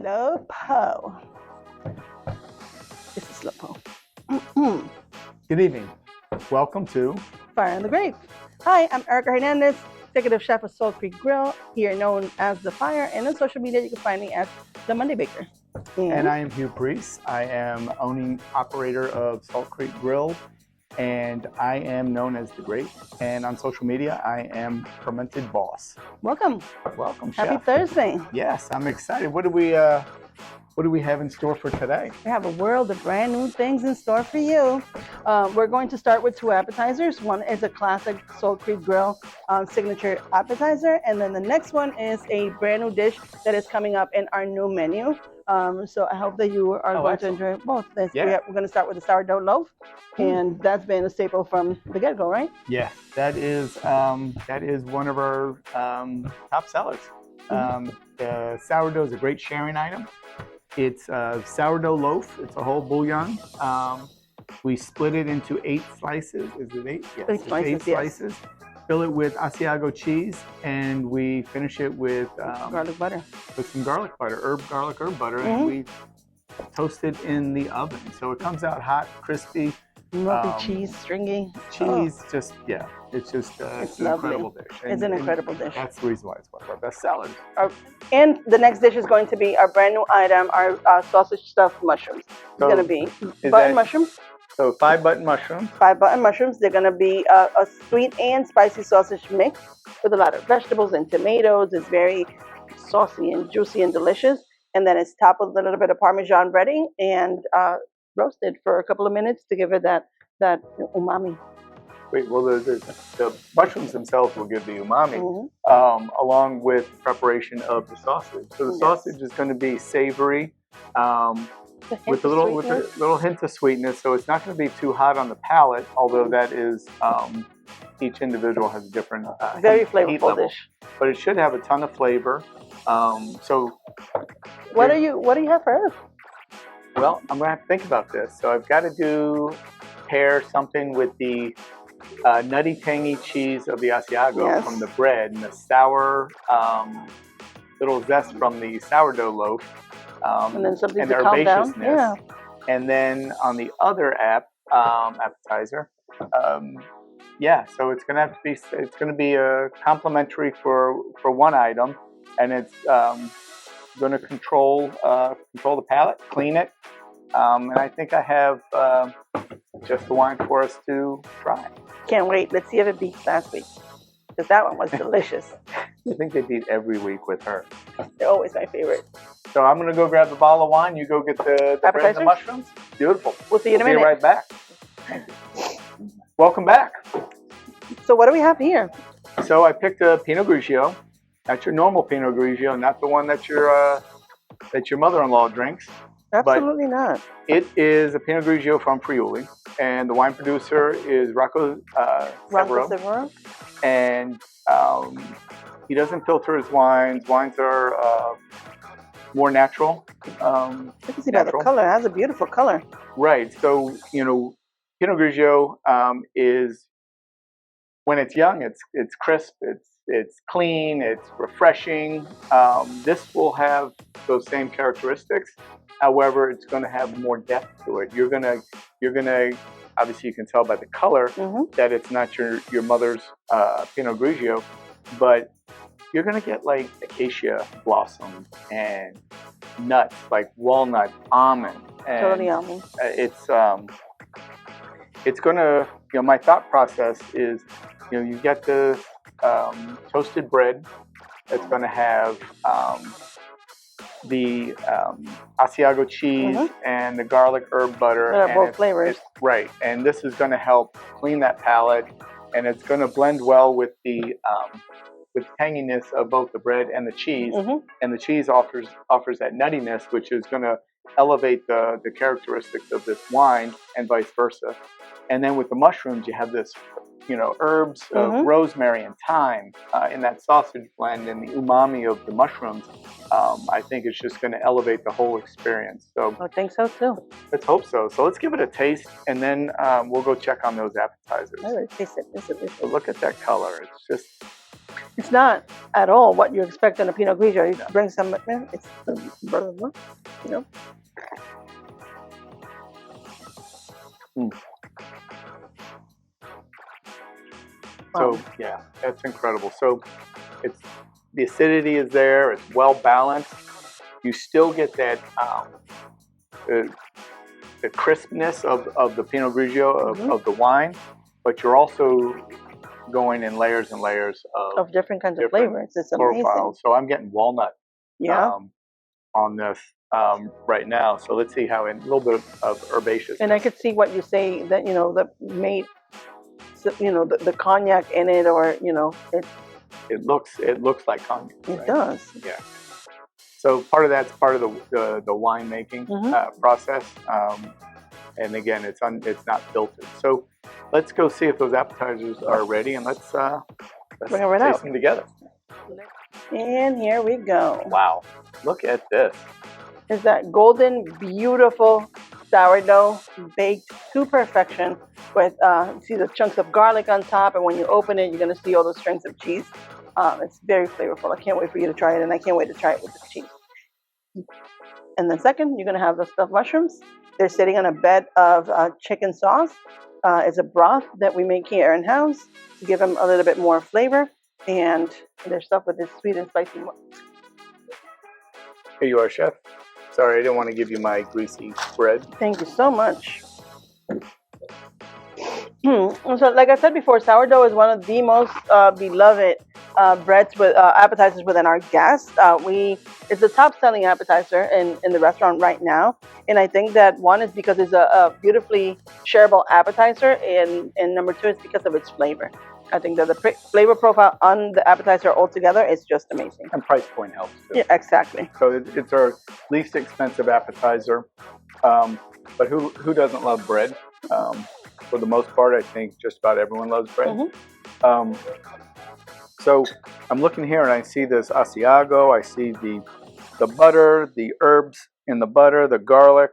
Slow-po. This is slow-po. Good evening. Welcome to Fire in the Grave. Hi, I'm Erica Hernandez, Executive Chef of Salt Creek Grille, here known as The Fire, and on social media you can find me as The Monday Baker. And I am Hugh Preece. I am owning operator of Salt Creek Grille, and I am known as The Great. And on social media, I am Fermented Boss. Welcome. Welcome, Chef. Happy Thursday. Yes, I'm excited. What do we have in store for today? We have a world of brand new things in store for you. We're going to start with two appetizers. One is a classic Salt Creek Grille signature appetizer, and then the next one is a brand new dish that is coming up in our new menu. So I hope that you are going to enjoy both. Yeah. We're going to start with the sourdough loaf, and that's been a staple from the get-go, right? Yeah, that is one of our top sellers. The sourdough is a great sharing item. It's a sourdough loaf. It's a whole bouillon. We split it into 8 slices. Is it 8? Yes, 8 slices. Fill it with Asiago cheese, and we finish it with garlic butter. With some garlic butter, garlic herb butter, and we toast it in the oven. So it comes out hot, crispy. Milky cheese, stringy. Cheese, it's an incredible dish. It's an incredible dish. That's the reason why it's one of our best sellers. And the next dish is going to be our brand new item, our sausage stuffed mushrooms. It's going to be button mushrooms. So 5 button mushrooms. 5 button mushrooms. They're going to be a sweet and spicy sausage mix with a lot of vegetables and tomatoes. It's very saucy and juicy and delicious. And then it's topped with a little bit of Parmesan breading and roasted for a couple of minutes to give it that umami. Wait, well, the mushrooms themselves will give the umami, along with preparation of the sausage. So the sausage is going to be savory, with a little hint of sweetness. So it's not going to be too hot on the palate, although that is each individual has a different very flavorful dish. But it should have a ton of flavor. So what do you have for us? Well, I'm going to have to think about this. So I've got to pair something with the nutty, tangy cheese of the Asiago from the bread and the sour little zest from the sourdough loaf. And then something and to calm down. Yeah. And then on the other appetizer, so it's going to be a complimentary for one item, and it's going to control the palate, clean it, and I think I have just the wine for us to try. Can't wait. Let's see if it beats last week, because that one was delicious. I think they beat every week with her. They're always my favorite. So I'm going to go grab the bottle of wine. You go get the bread and the mushrooms. Beautiful. We'll see you in a minute. Be right back. Thank you. Welcome back. So what do we have here? So I picked a Pinot Grigio. Not your normal Pinot Grigio, not the one that your mother-in-law drinks. Absolutely not. It is a Pinot Grigio from Friuli, and the wine producer is Ronco Severo. And he doesn't filter his wines. Wines are more natural. You can see by the color. It has a beautiful color. Right. So, Pinot Grigio is, when it's young, it's crisp, it's clean, it's refreshing. This will have those same characteristics. However, it's going to have more depth to it. You're gonna obviously you can tell by the color that it's not your mother's Pinot Grigio, but you're gonna get like acacia blossom and nuts like walnut, almond. And totally almond. It's gonna, my thought process is, you get the toasted bread that's gonna have the Asiago cheese and the garlic herb butter. They're both flavors. Right, and this is going to help clean that palate, and it's going to blend well with the tanginess of both the bread and the cheese. And the cheese offers that nuttiness, which is going to elevate the characteristics of this wine, and vice versa. And then with the mushrooms, you have this, herbs of rosemary and thyme in that sausage blend, and the umami of the mushrooms. I think it's just going to elevate the whole experience. So I think so too. Let's hope so. So let's give it a taste, and then we'll go check on those appetizers. All right, taste it. So look at that color. It's just It's not at all what you expect in a Pinot Grigio. You bring some, it's you know. So yeah, that's incredible. So it's the acidity is there. It's well balanced. You still get that the crispness of the Pinot Grigio of the wine, but you're also going in layers and layers of different kinds of flavors. It's amazing. Profiles. So I'm getting walnut on this right now. So let's see how in a little bit of herbaceous. And I could see what you say that that made the cognac in it, or it looks like cognac. It does. Yeah. So part of that's part of the wine making process. And again, it's not filtered. So let's go see if those appetizers are ready, and let's bring it right taste them together. And here we go. Wow, look at this. Is that golden, beautiful sourdough baked to perfection with see the chunks of garlic on top, and when you open it, you're gonna see all those strings of cheese. It's very flavorful. I can't wait for you to try it, and I can't wait to try it with the cheese. And then second, you're gonna have the stuffed mushrooms. They're sitting on a bed of chicken sauce. It's a broth that we make here in house to give them a little bit more flavor, and they're stuffed with this sweet and spicy. Here you are, chef. Sorry, I didn't want to give you my greasy bread. Thank you so much. So, like I said before, sourdough is one of the most beloved breads with appetizers within our guests. It's the top-selling appetizer in the restaurant right now, and I think that one is because it's a beautifully shareable appetizer, and number two is because of its flavor. I think that the flavor profile on the appetizer altogether is just amazing. And price point helps too. Yeah, exactly. So it's our least expensive appetizer, but who doesn't love bread? For the most part, I think just about everyone loves bread. So I'm looking here and I see this Asiago. I see the butter, the herbs in the butter, the garlic,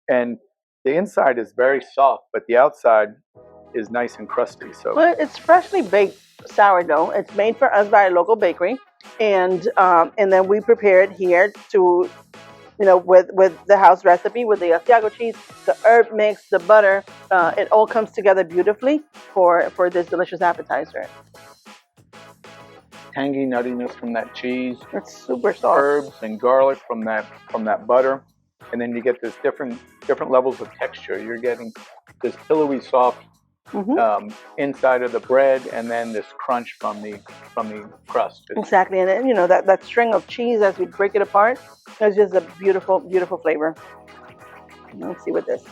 and the inside is very soft, but the outside is nice and crusty. So well, it's freshly baked sourdough. It's made for us by a local bakery, and then we prepare it here to, with the house recipe, with the Asiago cheese, the herb mix, the butter. It all comes together beautifully for this delicious appetizer. Tangy nuttiness from that cheese. It's super soft. Herbs and garlic from that butter, and then you get this different levels of texture. You're getting this pillowy soft inside of the bread, and then this crunch from the crust. Exactly, and then that string of cheese as we break it apart. It's just a beautiful, beautiful flavor. Let's see what this.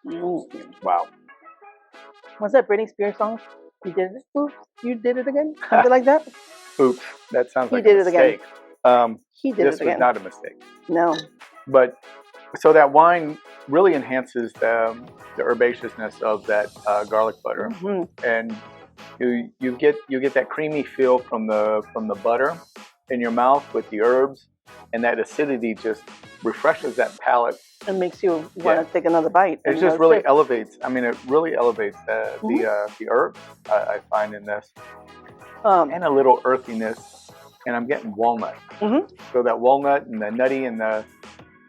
Wow. What's that Britney Spears song? You did it. Oops, you did it again. Something like that. Oops, that sounds like a mistake. He did it again. This was not a mistake. No. But so that wine really enhances the herbaceousness of that garlic butter, and you get that creamy feel from the butter in your mouth with the herbs, and that acidity just refreshes that palate. It makes you want to take another bite. It just really elevates. I mean, it really elevates the herbs I find in this, and a little earthiness. And I'm getting walnut. So that walnut and the nutty and the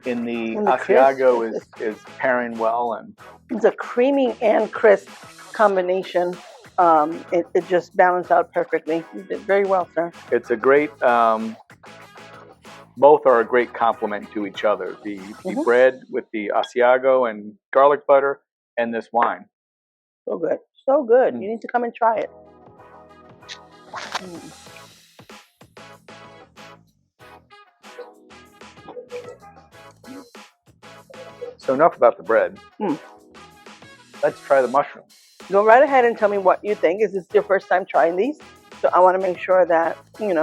Asiago is pairing well, and it's a creamy and crisp combination. It just balanced out perfectly. You did very well, sir. It's a great. Both are a great complement to each other. The bread with the Asiago and garlic butter, and this wine. So good, so good. You need to come and try it. So enough about the bread. Let's try the mushrooms. Go right ahead and tell me what you think. Is this your first time trying these? So I want to make sure that you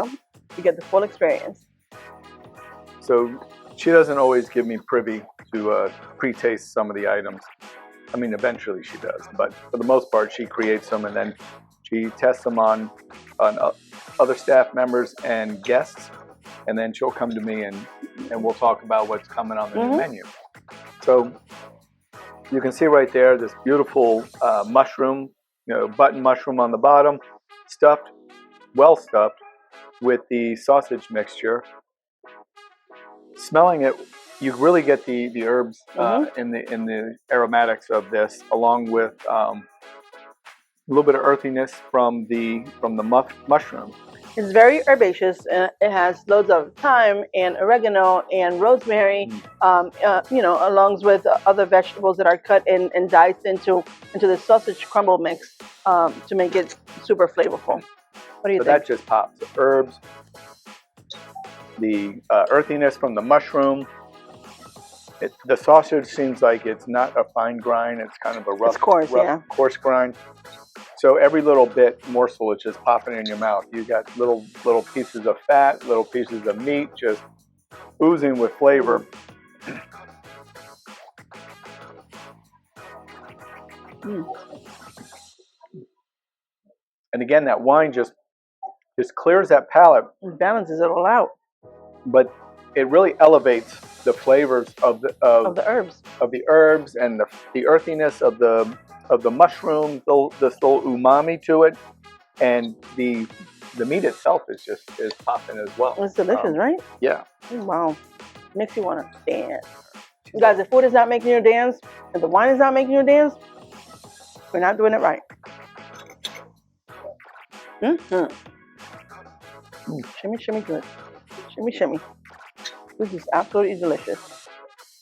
get the full experience. So she doesn't always give me privy to pre-taste some of the items. I mean, eventually she does, but for the most part, she creates them and then she tests them on other staff members and guests, and then she'll come to me and we'll talk about what's coming on the new menu. So you can see right there this beautiful mushroom button mushroom on the bottom, stuffed, well stuffed with the sausage mixture. Smelling it, you really get the herbs in the aromatics of this, along with a little bit of earthiness from the mushroom. It's very herbaceous. It has loads of thyme and oregano and rosemary, along with other vegetables that are cut and diced into the sausage crumble mix to make it super flavorful. What do you think? That just pops. The herbs, the earthiness from the mushroom. The sausage seems like it's not a fine grind. It's kind of a rough, coarse grind. So every little morsel is just popping in your mouth. You got little pieces of fat, little pieces of meat, just oozing with flavor. And again, that wine just clears that palate. It balances it all out. But it really elevates the flavors of the herbs and the earthiness of the mushroom, this little umami to it, and the meat itself is popping as well. It's delicious, right? Yeah. Wow, makes you want to dance. You guys, if food is not making you dance, if the wine is not making you dance, we're not doing it right. Shimmy, shimmy, good. Shimmy, shimmy. This is absolutely delicious.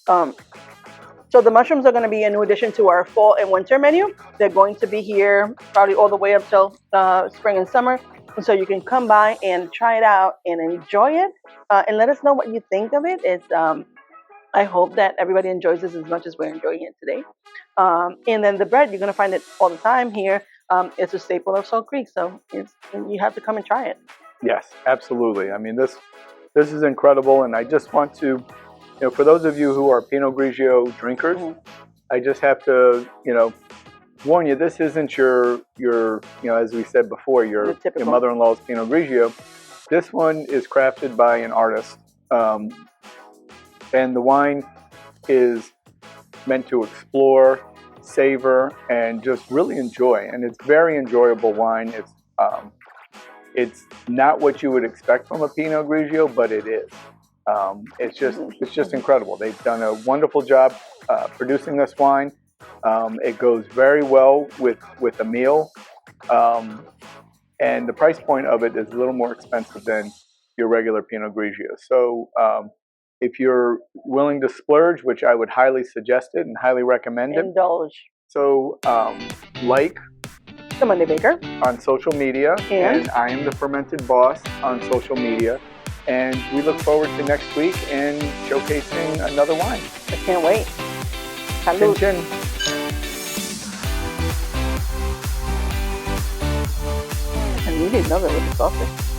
So the mushrooms are going to be a new addition to our fall and winter menu. They're going to be here probably all the way up till spring and summer. And so you can come by and try it out and enjoy it. And let us know what you think of it. I hope that everybody enjoys this as much as we're enjoying it today. And then the bread, you're going to find it all the time here. It's a staple of Salt Creek. So you have to come and try it. Yes, absolutely. I mean, this is incredible. And I just want to, for those of you who are Pinot Grigio drinkers, I just have to, warn you, this isn't your as we said before, your mother-in-law's Pinot Grigio. This one is crafted by an artist, and the wine is meant to explore, savor, and just really enjoy. And it's very enjoyable wine. It's not what you would expect from a Pinot Grigio, but it is. It's just incredible. They've done a wonderful job producing this wine. It goes very well with a meal, and the price point of it is a little more expensive than your regular Pinot Grigio. So if you're willing to splurge, which I would highly suggest it and highly recommend it. Indulge. So like The Monday Baker on social media, and I am the Fermented Boss on social media. And we look forward to next week and showcasing another wine. I can't wait. Salud. Chin, chin. I really love it with the sausage.